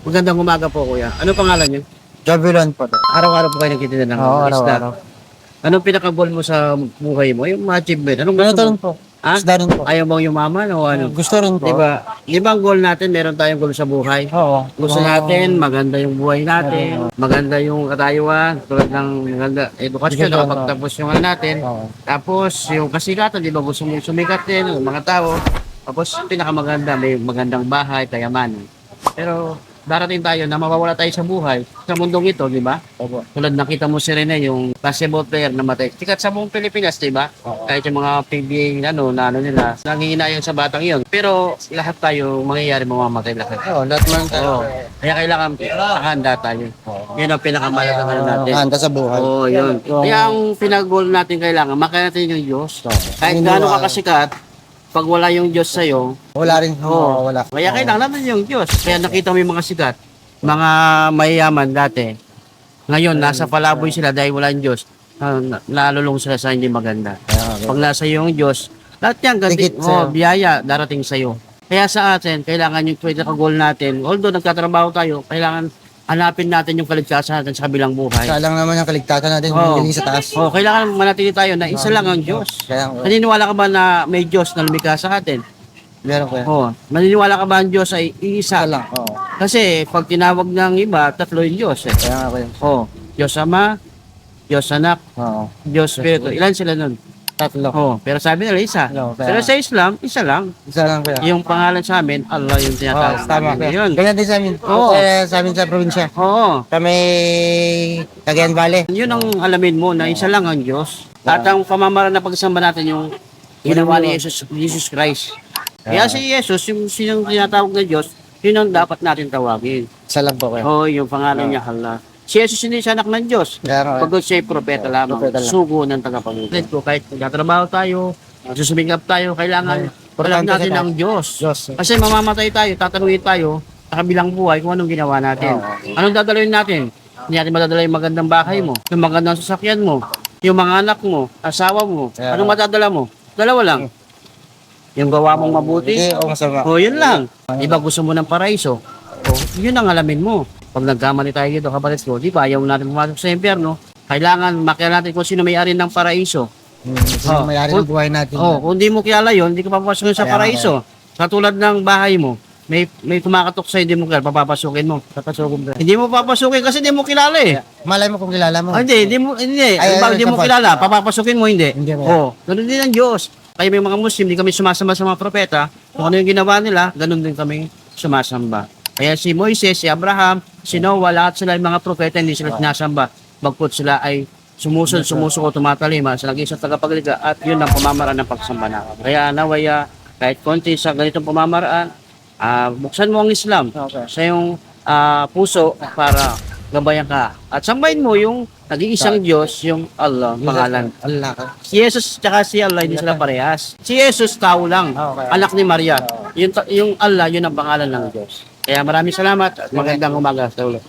Magandang umaga po, kuya. Ano pangalan niyo? Javelin po. Araw-araw po kayo nagtitinda ng Oo, isda. araw-araw. Anong pinaka-goal mo sa buhay mo? Yung achievement. Anong gusto Ganito rin mo? po. Ha? Isda rin po. Ayaw mo yumaman o ano? Gusto rin po. Di ba ang goal natin, meron tayong goal sa buhay. Oo. Gusto natin, maganda yung buhay natin, maganda yung katayuan, tulad ng maganda edukasyon, Edukasyon, nakapagtapos yung ano natin. Oo. Tapos, yung kasikatan, di ba gusto mong sumikat din, yung mga tao. Tapos, pinakamaganda, may magandang bahay, kayamanan. Pero, darating tayo na mawawala tayo sa buhay, sa mundong ito, di ba? Opo. Tulad nakita mo si Rene, yung basketball player na matay. Sikat sa buong Pilipinas, di ba? Oo. Kahit yung mga PBA, na ano nila, nanginginayang sa batang yun. Pero, lahat tayo, mangyayari mamamatay lahat. Oo, lahat man tayo. Oo. Kaya kailangan handa tayo. Yun ang pinakamalagang ano natin. Handa sa buhay. Oo, yun. Kaya ang pinag-goal natin kailangan, makaya natin yung Diyos. Kahit gaano ka kasikat, pag wala yung Diyos sa'yo, Wala rin. Oo. Wala. kaya kailangan natin yung Diyos. Kaya nakita mo yung mga sikat, mga mayayaman dati. Ngayon, nasa palaboy sila dahil wala yung Diyos. Nalulong sila sa hindi maganda. Pag nasa iyo yung Diyos, lahat yan, Dikit sa'yo. biyaya darating sa'yo. Kaya sa atin, kailangan yung pinaka-goal natin, although nagtatrabaho tayo, kailangan hanapin natin yung kaligtasan natin sa kabilang buhay. Kaya lang naman yung kaligtasan natin Oo. hindi sa taas. Kailangan manatili tayo na isa lang ang Diyos. Kaya Naniniwala ka ba na may Diyos na lumikha sa atin? meron ko yan. Maniniwala ka ba ang Diyos ay iisa? Isa lang. Oo. Kasi pag tinawag ng iba, tatlo yung Diyos. Eh. Kaya nga ko yan. Diyos Ama, Diyos Anak, Oo. Diyos Espiritu. Ilan sila nun? Tatlo. Pero sabi nila isa. Ano, Pero sa Islam, isa lang. Isa lang kaya. Yung pangalan sa amin, Allah yung Oo, tinatawag. tama. namin. Yun. Ganyan din sa amin. Oo. Sa amin sa probinsya. Oo. Kami Cagayan Valley. Yun ang alamin mo na isa lang ang Diyos. At ang pamamaraan na pagsamba natin yung ginawa ni Jesus Christ. Kaya si Jesus, yung sinong tinatawag na Diyos, yun ang dapat natin tawagin. Isa lang po kaya. Yung pangalan niya, Allah. Si Jesus hindi siya anak ng Diyos. Kaya nga. Pagod siya ay propeta lamang, Propeta lang. sugo ng tagapagluto. Ko kahit nagtatrabaho tayo, susumingap tayo, kailangan alam natin sa ng Diyos. Diyos. Kasi mamamatay tayo, tatanungin tayo sa kabilang buhay kung anong ginawa natin. Anong dadalawin natin? Hindi natin madadala yung magandang bahay mo, yung magandang sasakyan mo, yung mga anak mo, asawa mo. Yeah. Anong madadala mo? Dalawa lang. Yung gawa mong mabuti, Hindi, o masama. yun lang. Iba gusto mo ng paraiso. Yun ang alamin mo. Pag nagkamali tayo dito, kapatid ko, di ba, ayaw natin pumasok sa impyerno. Kailangan makilala natin kung sino may-ari ng paraiso. Sino may-ari ng buhay natin. Kung di mo kilala yun, hindi ka papapasok sa Kaya paraiso. Katulad ng bahay mo, may kumakatok sa hindi mo kilala, papapasukin mo. Hindi mo papasukin kasi hindi mo kilala eh. Malay mo kung kilala mo. Hindi. Halimbawa, hindi mo kilala, papapasukin mo, hindi. Hindi mo. Ganun din ang Diyos. Kaya may mga Muslim, hindi kami sumasamba sa mga propeta. Kung ano yung ginawa nila, ganun din kami sumasamba. Kaya si Moises, si Abraham, si Noah, lahat sila yung mga propeta, hindi sila sinasamba. Bagput sila ay sumusuko, tumatalima sa nag-iisang tagapagligha at yun ang pamamaraan ng pagsamba natin. Kaya nawaya, kahit konti sa ganitong pamamaraan, buksan mo ang Islam sa iyong puso para gabayan ka. At sambahin mo yung nag-iisang Diyos, yung Allah, pangalan. Allah ka. Si Jesus tsaka si Allah, hindi sila parehas. Si Jesus, tao lang. Okay. Anak ni Maria. Yung Allah, yun ang pangalan ng Diyos. Kaya maraming salamat at magandang umaga sa ulo.